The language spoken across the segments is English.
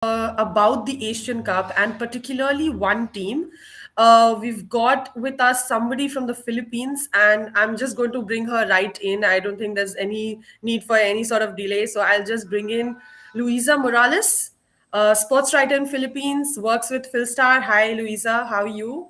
about the Asian Cup and particularly one team. We've got with us somebody from the Philippines, and I'm just going to bring her right in. I don't think there's any need for any sort of delay, so I'll just bring in Luisa Morales, sports writer in Philippines, works with Philstar. Hi, Luisa, how are you?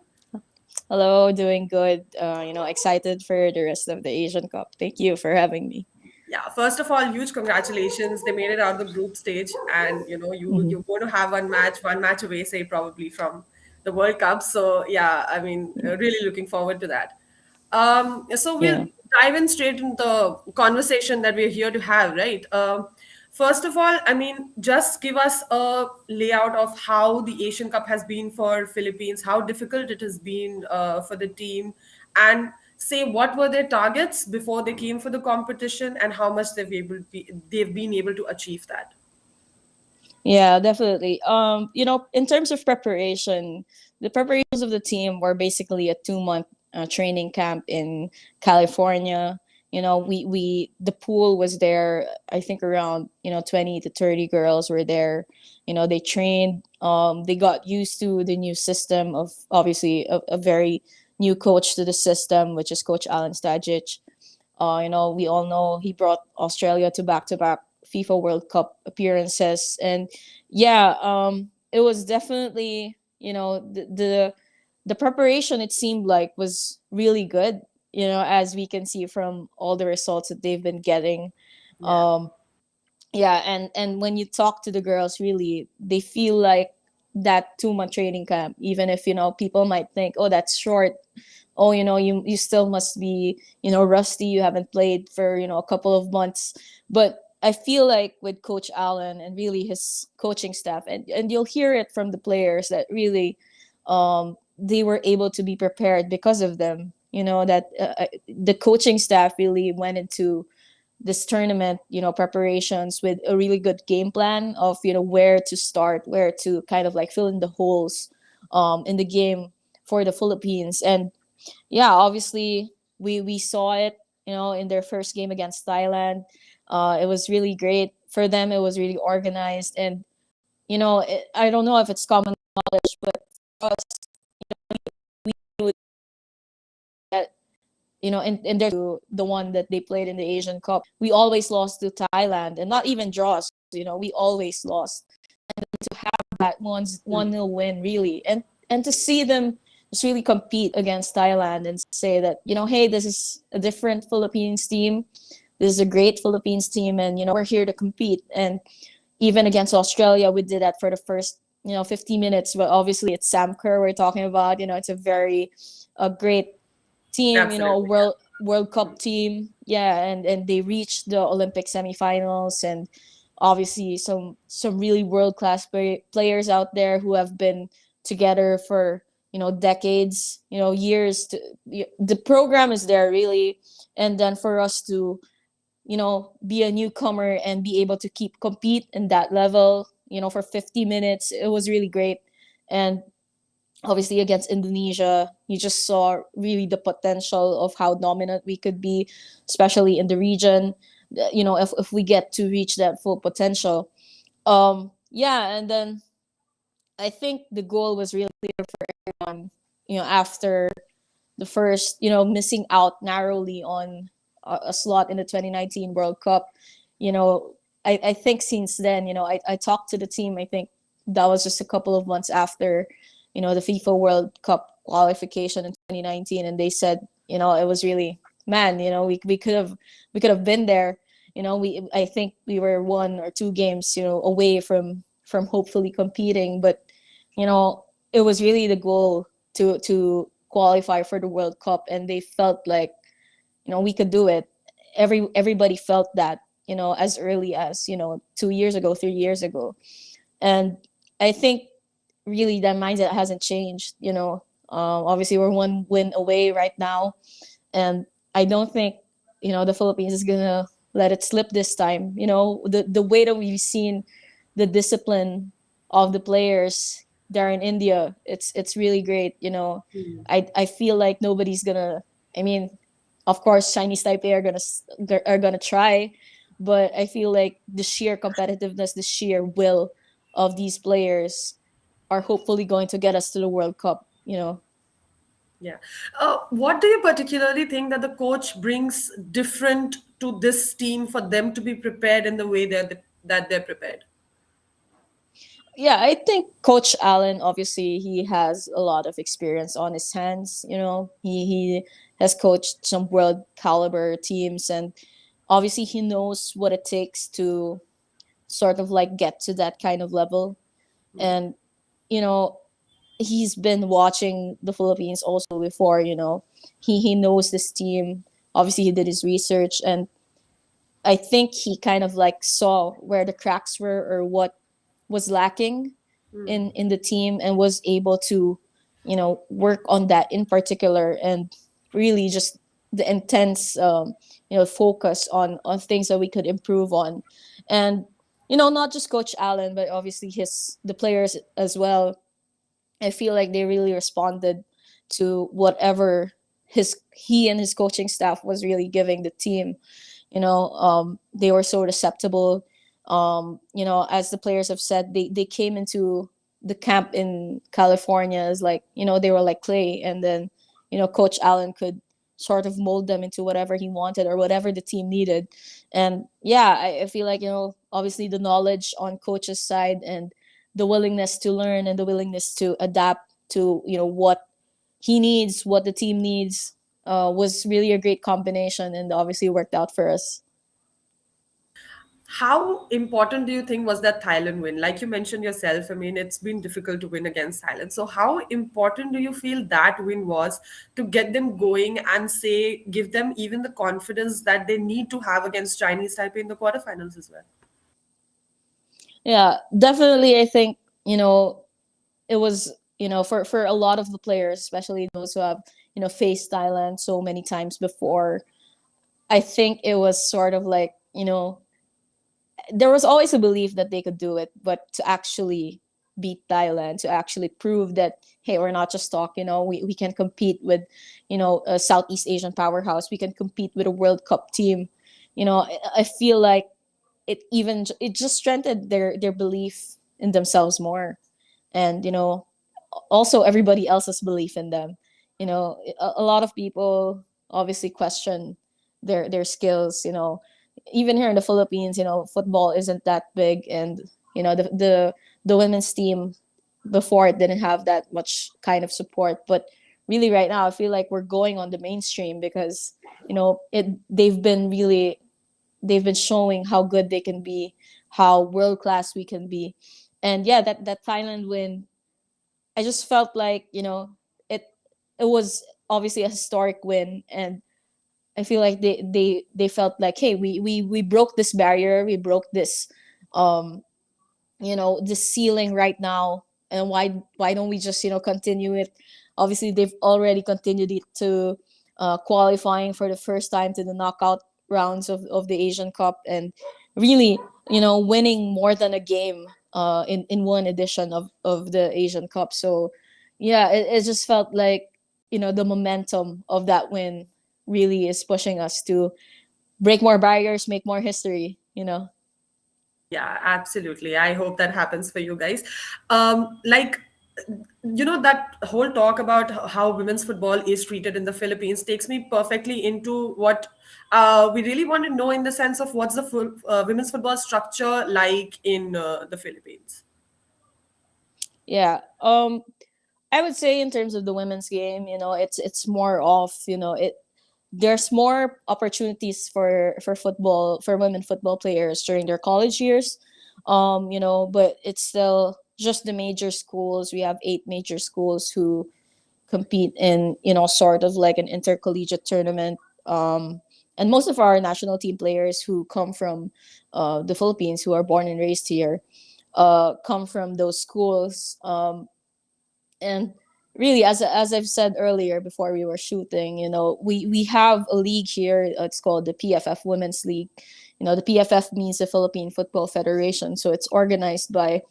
Hello, doing good. Excited for the rest of the Asian Cup. Thank you for having me. Yeah, first of all, huge congratulations. They made it out of the group stage, and Mhm. you're going to have one match away, say probably from the World Cup. So yeah, I mean, really looking forward to that. So we'll Yeah. dive in straight into the conversation that we're here to have, right? First of all, I mean, just give us a layout of how the Asian Cup has been for Philippines, how difficult it has been for the team, and say what were their targets before they came for the competition, and how much they've been able to achieve that. Yeah, definitely. In terms of preparation, the preparations of the team were basically a 2 month training camp in California. The pool was there. I think around 20 to 30 girls were there. They trained. They got used to the new system of obviously a very new coach to the system, which is Coach Alan Stajic. We all know he brought Australia to back-to-back FIFA World Cup appearances, and yeah, it was definitely the preparation. It seemed like was really good. As we can see from all the results that they've been getting. Yeah. Um, yeah, and when you talk to the girls, really, they feel like that 2 month training camp. Even if people might think, oh, that's short. Oh, you still must be rusty, you haven't played for a couple of months. But I feel like with Coach Allen and really his coaching staff, and you'll hear it from the players that really they were able to be prepared because of them. That the coaching staff really went into this tournament preparations with a really good game plan of where to start, where to kind of like fill in the holes in the game for the Philippines. And yeah, obviously we saw it, in their first game against Thailand. It was really great for them. It was really organized, and I don't know if it's common knowledge, but for us, we knew that in their the one that they played in the Asian Cup, we always lost to Thailand, and not even draws. We always lost. To have that one nil win, really, and to see them just really compete against Thailand and say that hey, this is a different Philippines team. This is a great Philippines team, and we're here to compete. And even against Australia, we did that for the first 50 minutes. But obviously, it's Sam Kerr we're talking about. It's a great team. A Absolutely. World Cup team. Yeah, and they reached the Olympic semifinals, and obviously some really world class players out there who have been together for decades, years. The program is there really, and then for us to be a newcomer and be able to keep compete in that level for 50 minutes, it was really great. And obviously against Indonesia, you just saw really the potential of how dominant we could be, especially in the region. If we get to reach that full potential. Yeah, and then I think the goal was really clear for everyone. After the first, missing out narrowly on a slot in the 2019 World Cup. You know, I think since then, I talked to the team. I think that was just a couple of months after, the FIFA World Cup qualification in 2019, and they said, it was really, man, we could have been there. I think we were 1 or 2 games, away from hopefully competing, but it was really the goal to qualify for the World Cup, and they felt like we could do it. Everybody felt that as early as 2 years ago, 3 years ago, and I think really that mindset hasn't changed. Obviously we're one win away right now, and I don't think the Philippines is gonna let it slip this time. The way that we've seen the discipline of the players there in India, it's really great. I feel like nobody's gonna. I mean, of course, Chinese Taipei are gonna try, but I feel like the sheer competitiveness, the sheer will of these players are hopefully going to get us to the World Cup, you know. Yeah. What do you particularly think that the coach brings different to this team for them to be prepared in the way that they're prepared? Yeah, I think Coach Allen, obviously he has a lot of experience on his hands. You know, he has coached some world caliber teams, and obviously he knows what it takes to sort of like get to that kind of level. And you know, he's been watching the Philippines also before. You know, he knows this team. Obviously, he did his research, and I think he kind of like saw where the cracks were or what was lacking in the team, and was able to, you know, work on that in particular, and really just the intense you know, focus on things that we could improve on. And you know, not just Coach Allen, but obviously his the players as well. I feel like they really responded to whatever he and his coaching staff was really giving the team. You know, they were so receptible. You know, as the players have said, they came into the camp in California as like, you know, they were like clay, and then you know, Coach Allen could sort of mold them into whatever he wanted or whatever the team needed. And yeah, I feel like, you know, obviously the knowledge on coach's side and the willingness to learn and the willingness to adapt to, you know, what he needs, what the team needs, was really a great combination, and obviously worked out for us. How important do you think was that Thailand win? Like you mentioned yourself, I mean, it's been difficult to win against Thailand. So, how important do you feel that win was to get them going and say, give them even the confidence that they need to have against Chinese Taipei in the quarterfinals as well? Yeah, definitely. I think, you know, it was, you know, for a lot of the players, especially those who have, you know, faced Thailand so many times before. I think it was sort of like, you know, there was always a belief that they could do it, but to actually beat Thailand, to actually prove that, hey, we're not just talk, you know, we can compete with, you know, a Southeast Asian powerhouse. We can compete with a World Cup team. You know, I feel like it just strengthened their belief in themselves more, and you know, also everybody else's belief in them. You know, a lot of people obviously question their skills. You know, even here in the Philippines, you know, football isn't that big, and you know, the women's team before it didn't have that much kind of support. But really, right now, I feel like we're going on the mainstream because you know they've been showing how good they can be, how world class we can be. And yeah, that Thailand win, I just felt like, you know, it it was obviously a historic win, and I feel like they felt like, hey, we broke this barrier, we broke this um you know, the ceiling right now, and why don't we just, you know, continue it. Obviously they've already continued it to qualifying for the first time to the knockout rounds of the Asian Cup, and really, you know, winning more than a game in one edition of the Asian Cup. So yeah, it just felt like, you know, the momentum of that win really is pushing us to break more barriers, make more history, you know. Yeah, absolutely. I hope that happens for you guys. Like, you know, that whole talk about how women's football is treated in the Philippines takes me perfectly into what we really want to know in the sense of what's the women's football structure like in the Philippines. Yeah. I would say in terms of the women's game, you know, it's more of, you know, it there's more opportunities for football for women football players during their college years. You know, but it's still just the major schools. We have 8 major schools who compete in, you know, sort of like an intercollegiate tournament. And most of our national team players who come from the Philippines, who are born and raised here, come from those schools. And really, as I've said earlier before we were shooting, you know, we have a league here. It's called the PFF Women's League. You know, the PFF means the Philippine Football Federation, so it's organized by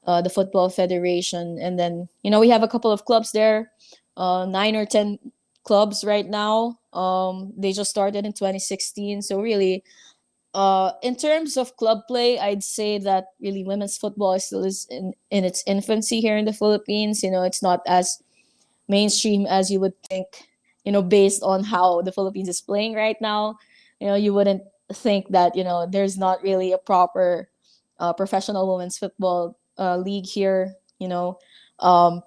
the football federation. And then, you know, we have a couple of clubs there, 9 or 10 clubs right now. They just started in 2016, so really In terms of club play, I'd say that really women's football is still is in its infancy here in the Philippines. You know, it's not as mainstream as you would think, you know, based on how the Philippines is playing right now. You know, you wouldn't think that, you know, there's not really a proper professional women's football league here, you know. Um,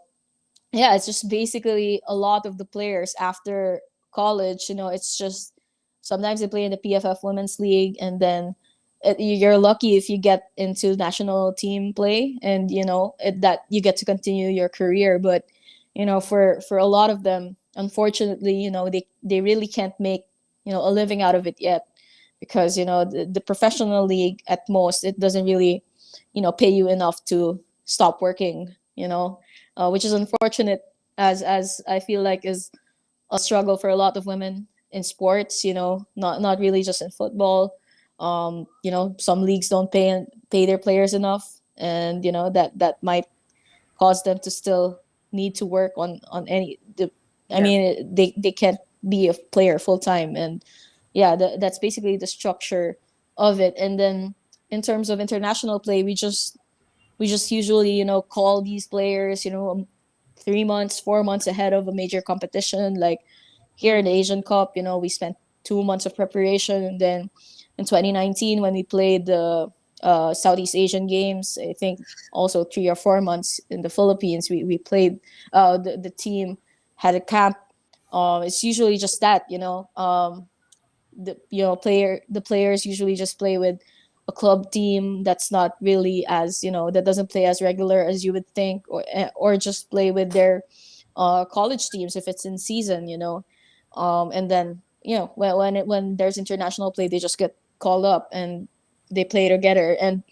yeah, it's just basically a lot of the players after college, you know, it's just sometimes they play in the PFF Women's League, and then you're lucky if you get into national team play, and you know that you get to continue your career. But you know, for a lot of them, unfortunately, you know, they really can't make, you know, a living out of it yet, because you know the professional league at most it doesn't really, you know, pay you enough to stop working, you know, which is unfortunate, as I feel like is a struggle for a lot of women in sports. You know, not really just in football. You know, some leagues don't pay their players enough, and you know that might cause them to still need to work on any. I Yeah. mean, they can't be a player full time, and yeah, that's basically the structure of it. And then in terms of international play, we just usually, you know, call these players, you know, 3 months 4 months ahead of a major competition. Like here in the Asian Cup, you know, we spent 2 months of preparation, and then in 2019 when we played the Southeast Asian Games, I think also 3 or 4 months in the Philippines, we played. The team had a camp. It's usually just that, you know. The players usually just play with a club team that's not really as, you know, that doesn't play as regular as you would think, or just play with their college teams if it's in season, you know. And then you know when there's international play, they just get called up and they play together. And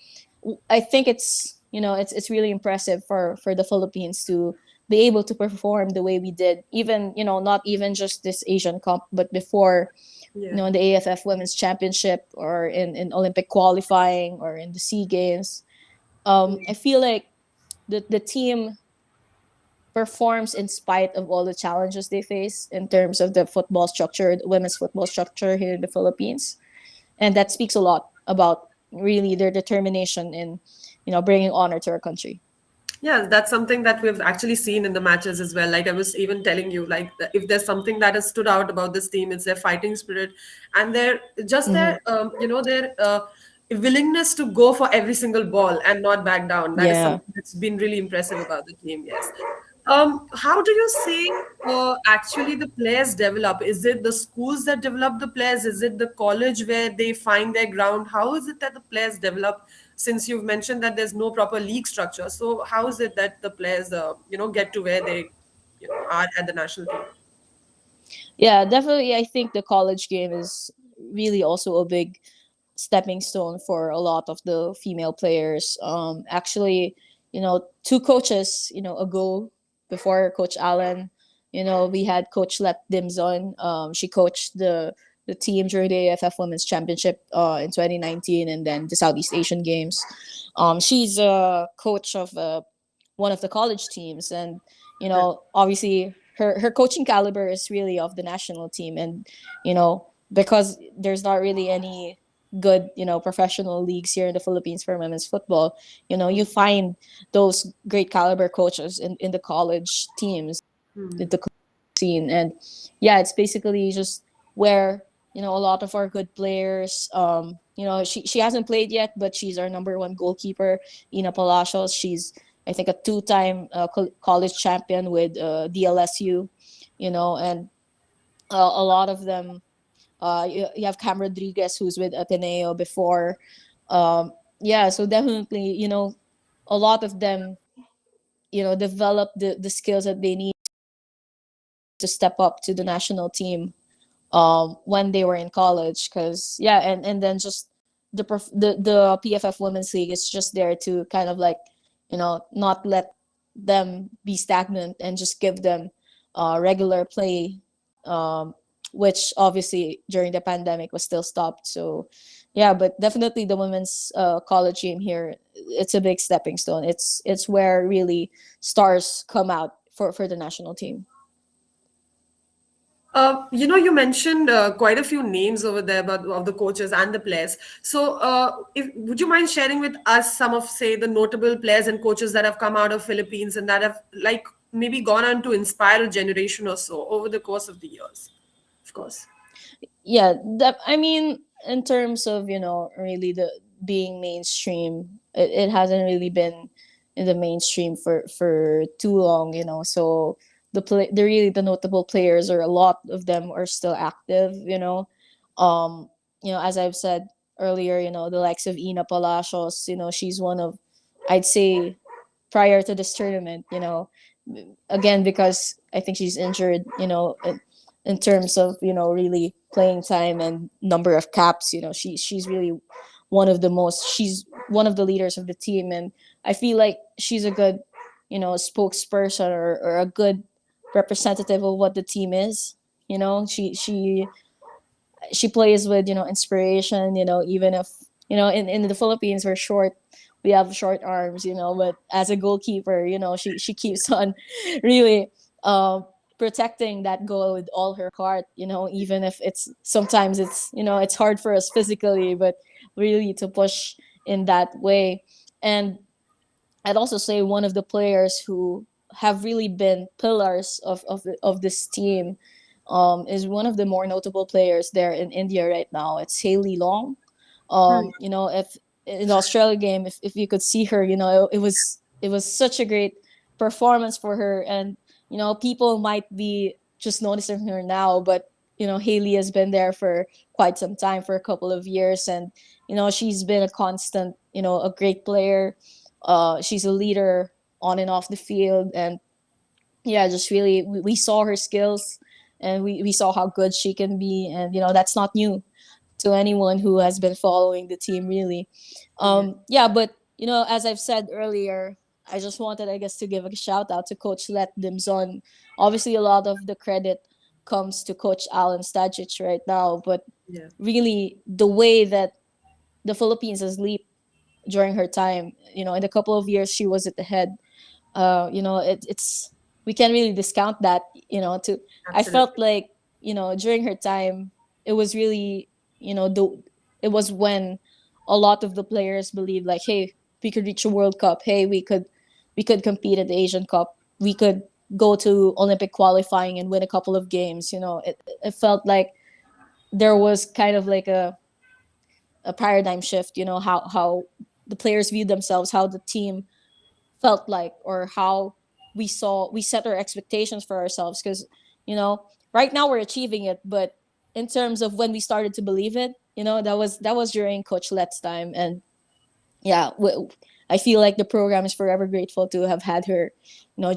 I think it's, you know, it's really impressive for the Philippines to be able to perform the way we did, even, you know, not even just this Asian Cup, but before, you Yeah. know, in the AFF Women's Championship, or in Olympic qualifying, or in the SEA Games. I feel like the team performs in spite of all the challenges they face in terms of the football structure, the women's football structure here in the Philippines, and that speaks a lot about really their determination in, you know, bringing honor to our country. Yeah, that's something that we've actually seen in the matches as well. Like I was even telling you, like if there's something that has stood out about this team, it's their fighting spirit and their just Mm-hmm. their their willingness to go for every single ball and not back down. That is Yeah. something that's been really impressive about the team. Yes. How do you say actually the players develop? Is it the schools that develop the players? Is it the college where they find their ground? How is it that the players develop? Since you've mentioned that there's no proper league structure, so how is it that the players, get to where they, are at the national team? Yeah, definitely. I think the college game is really also a big stepping stone for a lot of the female players. Actually, you know, two coaches, you know, ago, before Coach Allen, you know, we had Coach Let Dimson. She coached the team during the AFF Women's Championship in 2019, and then the Southeast Asian Games. She's a coach of one of the college teams, and you Yeah. know, obviously her coaching caliber is really of the national team. And you know, because there's not really any good, you know, professional leagues here in the Philippines for women's football, you know, you find those great caliber coaches in the college teams, in the scene. And yeah, it's basically just where, you know, a lot of our good players, you know, she hasn't played yet, but she's our number one goalkeeper, Ina Palacios. She's, I think, a two-time college champion with DLSU, you know. And a lot of them, you have Cam Rodriguez, who's with Ateneo before. Yeah, so definitely, you know, a lot of them, you know, develop the skills that they need to step up to the national team when they were in college. Because yeah, and then just the PFF Women's League is just there to kind of like, you know, not let them be stagnant and just give them regular play, um, which obviously during the pandemic was still stopped. So yeah, but definitely the women's college game here, it's a big stepping stone. It's where really stars come out for the national team. You mentioned quite a few names over there, but of the coaches and the players. So, would you mind sharing with us some of, say, the notable players and coaches that have come out of Philippines and that have like maybe gone on to inspire a generation or so over the course of the years? Of course. Yeah, that, I mean, in terms of, really the being mainstream, it hasn't really been in the mainstream for too long, so the really the notable players, or a lot of them, are still active, um as I've said earlier, the likes of Ina Palacios, she's one of, I'd say, prior to this tournament, again, because I think she's injured, in terms of, really playing time and number of caps, she's really she's one of the leaders of the team, and I feel like she's a good, spokesperson, or a good representative of what the team is. She plays with, inspiration, even if, in the Philippines we're short, we have short arms, but as a goalkeeper, she keeps on really protecting that goal with all her heart, even if it's sometimes it's hard for us physically, but really to push in that way. And I'd also say one of the players who have really been pillars of this team, is one of the more notable players there in India right now. It's Hailey Long. If in the Australia game, if you could see her, it was such a great performance for her, and people might be just noticing her now, but Haley has been there for quite some time, for a couple of years, and she's been a constant, a great player. She's a leader on and off the field, and yeah, just really we saw her skills, and we saw how good she can be, and that's not new to anyone who has been following the team, really. Yeah. Yeah, but as I've said earlier, I just wanted, I guess, to give a shout out to Coach Let Dimson. Obviously, a lot of the credit comes to Coach Alan Stajic right now, but Yeah. really the way that the Philippines has leaped during her time, in a couple of years she was at the head. It's we can't really discount that. To I felt Absolutely. like during her time, it was really, the it was when a lot of the players believed, like, hey, we could reach a World Cup. Hey, we could compete at the Asian Cup. We could go to Olympic qualifying and win a couple of games. It felt like there was kind of like a paradigm shift. How the players viewed themselves, how the team felt like, or how we set our expectations for ourselves, because you know right now we're achieving it, but in terms of when we started to believe it, that was during Coach Let's time. And yeah, I feel like the program is forever grateful to have had her,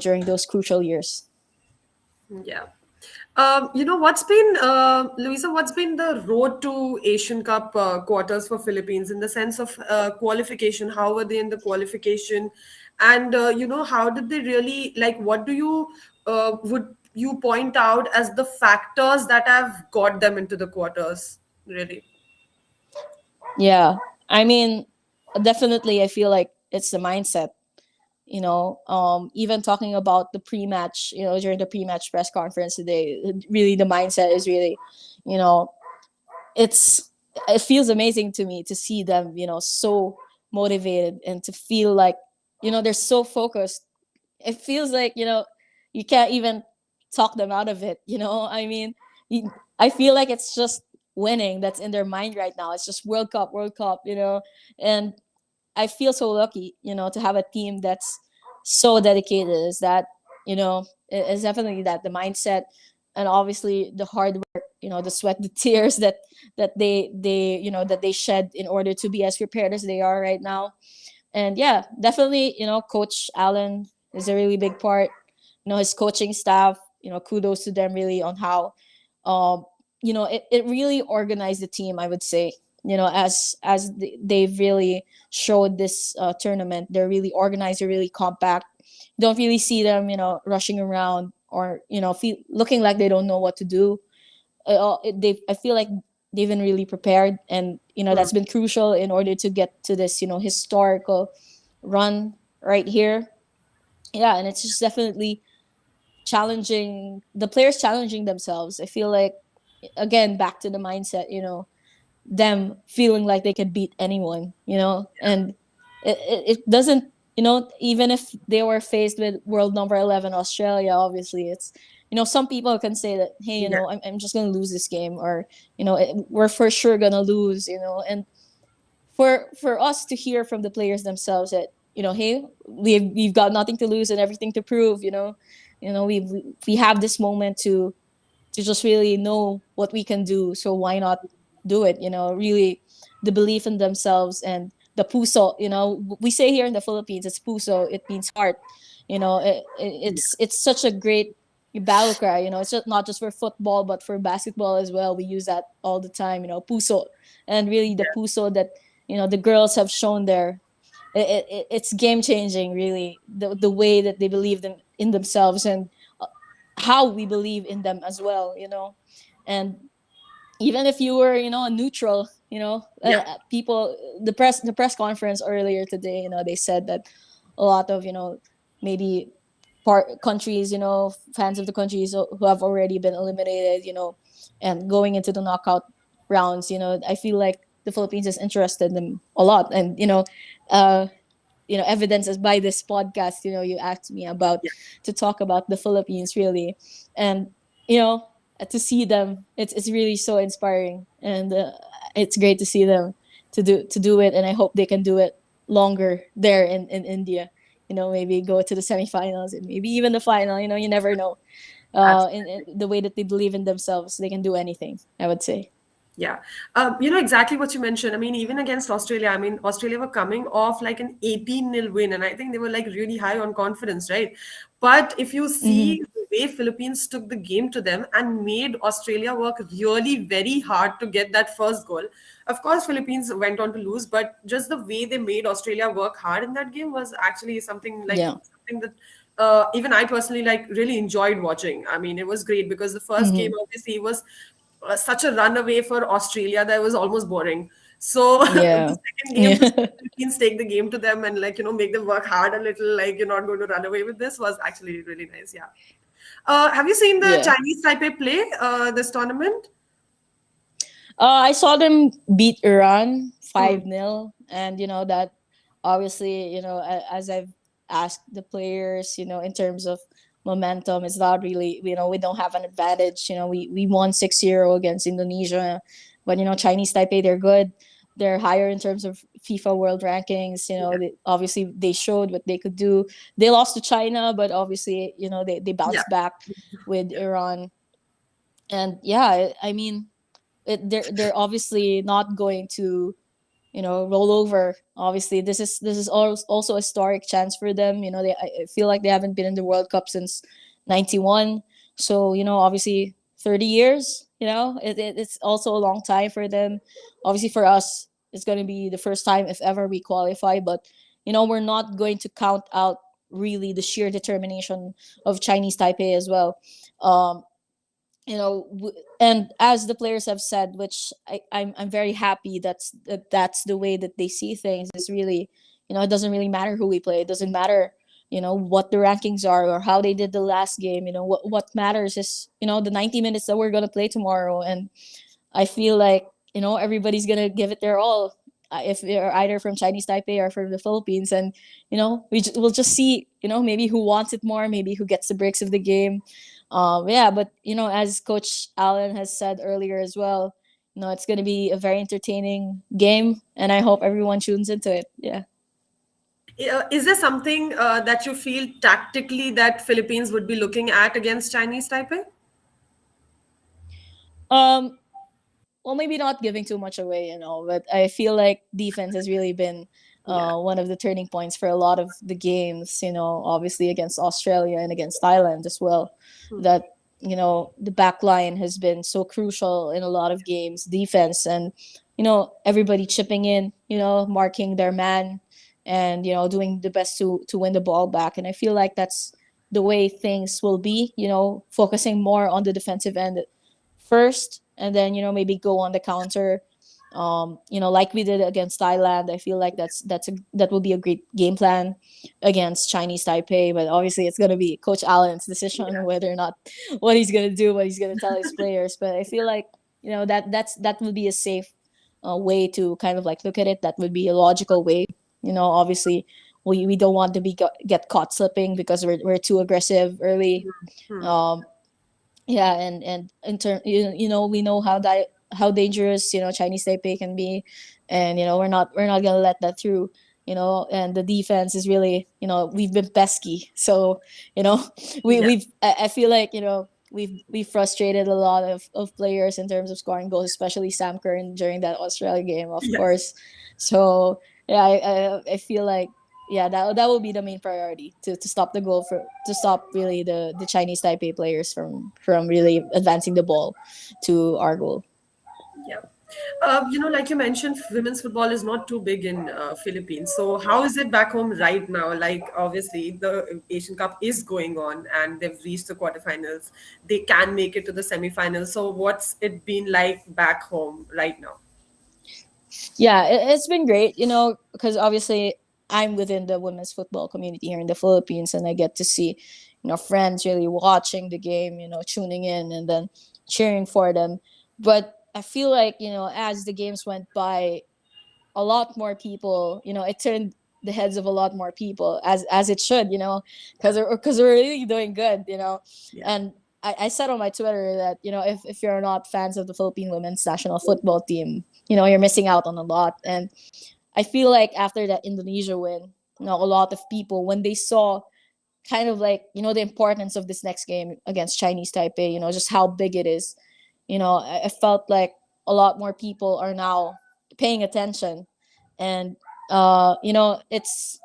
during those crucial years. Yeah. What's been, Luisa, what's been the road to Asian Cup quarters for Philippines in the sense of qualification? How were they in the qualification? And, how did they really, like, what do you, would you point out as the factors that have got them into the quarters, really? Yeah, I mean, definitely I feel like it's the mindset. Even talking about the pre-match, during the pre-match press conference today, really the mindset is really, you know it's it feels amazing to me to see them, so motivated, and to feel like, they're so focused. It feels like, you can't even talk them out of it. I mean, I feel like it's just winning that's in their mind right now. It's just World Cup, World Cup, and I feel so lucky, to have a team that's so dedicated. Is that, it's definitely that, the mindset, and obviously the hard work, the sweat, the tears that they shed in order to be as prepared as they are right now. And yeah, definitely, Coach Allen is a really big part. His coaching staff, kudos to them, really, on how, um, it really organized the team, I would say. They've really showed this tournament. They're really organized, they're really compact. Don't really see them, rushing around, or, looking like they don't know what to do. I feel like they've been really prepared, and Hmm. that's been crucial in order to get to this, historical run right here. Yeah, and it's just definitely challenging the players challenging themselves. I feel like, again, back to the mindset, them feeling like they could beat anyone, and it doesn't, even if they were faced with world number 11 Australia, obviously it's, some people can say that, hey, Yeah, I'm just gonna lose this game, or we're for sure gonna lose, and for us to hear from the players themselves that, hey, we've got nothing to lose and everything to prove, we have this moment to just really know what we can do. So why not do it? Really, the belief in themselves and the puso. We say here in the Philippines, it's puso. It means heart. yeah, It's such a great battle cry. It's just not just for football, but for basketball as well. We use that all the time. Puso, and really the yeah. puso that the girls have shown there. It's game changing, really. The way that they believe in themselves, and how we believe in them as well, and even if you were, a neutral, Yeah. people, the press conference earlier today, they said that a lot of, maybe countries, fans of the countries who have already been eliminated, and going into the knockout rounds, I feel like the Philippines is interested in them a lot, and uh evidence is by this podcast, you asked me about, Yeah, to talk about the Philippines, really. And you know to see them, it's really so inspiring, and it's great to see them to do it, and I hope they can do it longer there in India. Maybe go to the semifinals and maybe even the final. You never know. In absolutely. the way that they believe in themselves, they can do anything, I would say. Yeah. You know exactly what you mentioned. I mean, even against Australia, I mean, Australia were coming off like an 18-0 win, and I think they were like really high on confidence, right? But if you Mm-hmm. see the way Philippines took the game to them and made Australia work really very hard to get that first goal. Of course, Philippines went on to lose, but just the way they made Australia work hard in that game was actually Yeah. something that even I personally like really enjoyed watching. I mean, it was great because the first game Mm-hmm. obviously was such a runaway for Australia that it was almost boring. So Yeah. the second game to see the Philippines take the game to them and like make them work hard a little, like you're not going to run away with this was actually really nice. Yeah. Have you seen the Yeah. Chinese Taipei play this tournament? I saw them beat Iran Hmm. 5-0, and that obviously, as I've asked the players, in terms of momentum, it's not really, we don't have an advantage. We won 6-0 against Indonesia, but Chinese Taipei, they're good. They're higher in terms of FIFA World Rankings. Yeah. Obviously they showed what they could do. They lost to China, but obviously, they Yeah. bounced back with Iran. And yeah, I mean, they're obviously not going to roll over. Obviously, this is also a historic chance for them. I feel like they haven't been in the World Cup since 91. So obviously 30 years. It's also a long time for them. Obviously for us, it's going to be the first time if ever we qualify. But we're not going to count out really the sheer determination of Chinese Taipei as well. Um, and as the players have said, which I'm very happy, that's the way that they see things, is really, it doesn't really matter who we play. It doesn't matter what the rankings are or how they did the last game. What matters is the 90 minutes that we're going to play tomorrow. And I feel like everybody's gonna give it their all, if they're either from Chinese Taipei or from the Philippines, and we'll just see maybe who wants it more, maybe who gets the breaks of the game. Yeah, but as Coach Allen has said earlier as well, it's gonna be a very entertaining game, and I hope everyone tunes into it. Yeah. Is there something that you feel tactically that Philippines would be looking at against Chinese Taipei? Um, well, maybe not giving too much away, but I feel like defense has really been Yeah. one of the turning points for a lot of the games, obviously against Australia and against Thailand as well. That, the back line has been so crucial in a lot of games, defense, and, everybody chipping in, marking their man, and, doing the best to win the ball back. And I feel like that's the way things will be, focusing more on the defensive end first, and then maybe go on the counter, Like we did against Thailand. I feel like that will be a great game plan against Chinese Taipei. But obviously, it's gonna be Coach Allen's decision on Yeah. whether or not what he's gonna do, what he's gonna tell his players. But I feel like that would be a safe way to kind of like look at it. That would be a logical way. Obviously, we don't want to get caught slipping because we're too aggressive early. Hmm. Um, yeah, and in turn, we know how dangerous Chinese Taipei can be, and we're not gonna let that through. And the defense is really, we've been pesky, so you know Yeah. I feel like we've frustrated a lot of players in terms of scoring goals, especially Sam Curran during that Australia game, of Yes. course. So yeah, I feel like, yeah, that will be the main priority, to stop the goal, to stop really the Chinese Taipei players from really advancing the ball to our goal. Yeah. Like you mentioned, women's football is not too big in Philippines. So how is it back home right now? Like obviously the Asian Cup is going on and they've reached the quarterfinals. They can make it to the semifinals. So what's it been like back home right now? Yeah, it's been great, because obviously I'm within the women's football community here in the Philippines, and I get to see, friends really watching the game, tuning in and then cheering for them. But I feel like, as the games went by, a lot more people, it turned the heads of a lot more people, as it should, Yeah. because we're really doing good, Yeah. and I said on my Twitter that, if you're not fans of the Philippine women's national football team, you're missing out on a lot. And I feel like after that Indonesia win, a lot of people, when they saw kind of like, the importance of this next game against Chinese Taipei, just how big it is, I felt like a lot more people are now paying attention. And it's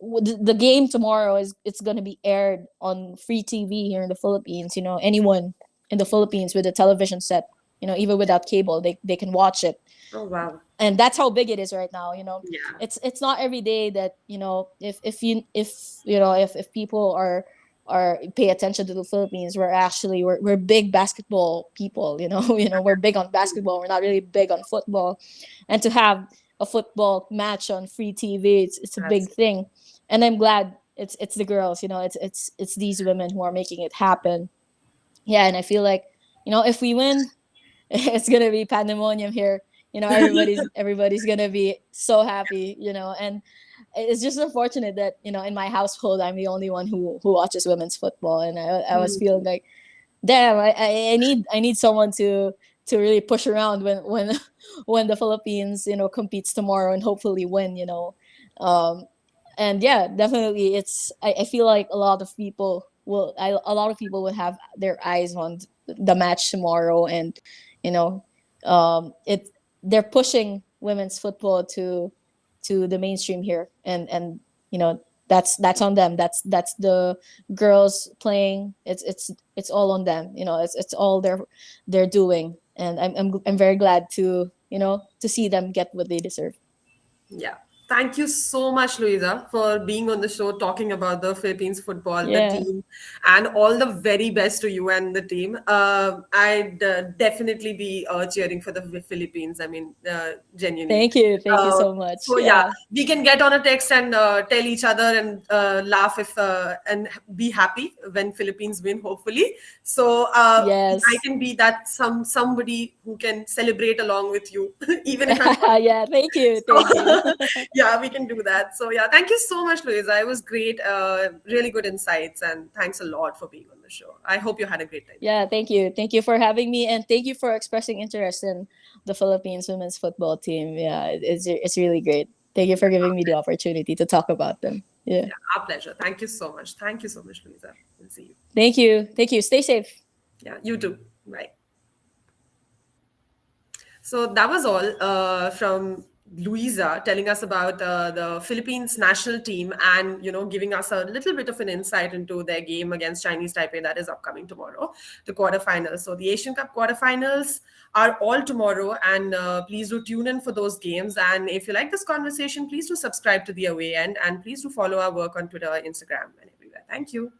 the game tomorrow, is it's going to be aired on free TV here in the Philippines. Anyone in the Philippines with a television set, even without cable, they can watch it. Oh wow. And that's how big it is right now. Yeah. It's not every day that, if people are pay attention to the Philippines, we're big basketball people. We're big on basketball, we're not really big on football. And to have a football match on free TV, it's a big That's thing. And I'm glad it's the girls. It's these women who are making it happen. Yeah, and I feel like, if we win, it's gonna be pandemonium here. Everybody's gonna be so happy. And it's just unfortunate that, in my household, I'm the only one who watches women's football, and I was feeling like, damn, I need someone to really push around when when the Philippines, competes tomorrow and hopefully win. Um, and yeah, definitely, I feel like a lot of people will have their eyes on the match tomorrow. And you know it they're pushing women's football to the mainstream here. And that's on them. That's the girls playing. It's all on them. It's all they're doing. And I'm very glad to see them get what they deserve. Yeah. Thank you so much, Luisa, for being on the show, talking about the Philippines football, the Yeah. team, and all the very best to you and the team. I'd definitely be cheering for the Philippines. I mean, genuinely. Thank you Uh, so much. so yeah, Yeah. we can get on a text and tell each other and laugh if and be happy when Philippines win. Hopefully, so I Yes. can be that somebody who can celebrate along with you, even if I'm not. Yeah, thank you. So, yeah, we can do that. So, yeah, thank you so much, Louisa. It was great. Really good insights. And thanks a lot for being on the show. I hope you had a great time too. Yeah, thank you for having me, and thank you for expressing interest in the Philippines women's football team. Yeah, it's really great. Thank you for giving me the opportunity to talk about them. Yeah. Yeah, our pleasure. Thank you so much. Thank you so much, Louisa. We'll see you. Thank you, stay safe. Yeah, you too. Bye. So that was all from Luisa telling us about the Philippines national team and giving us a little bit of an insight into their game against Chinese Taipei that is upcoming tomorrow, the quarterfinals. So the Asian Cup quarterfinals are all tomorrow, and please do tune in for those games. And if you like this conversation, please do subscribe to the Away End, and please do follow our work on Twitter, Instagram, and everywhere. Thank you.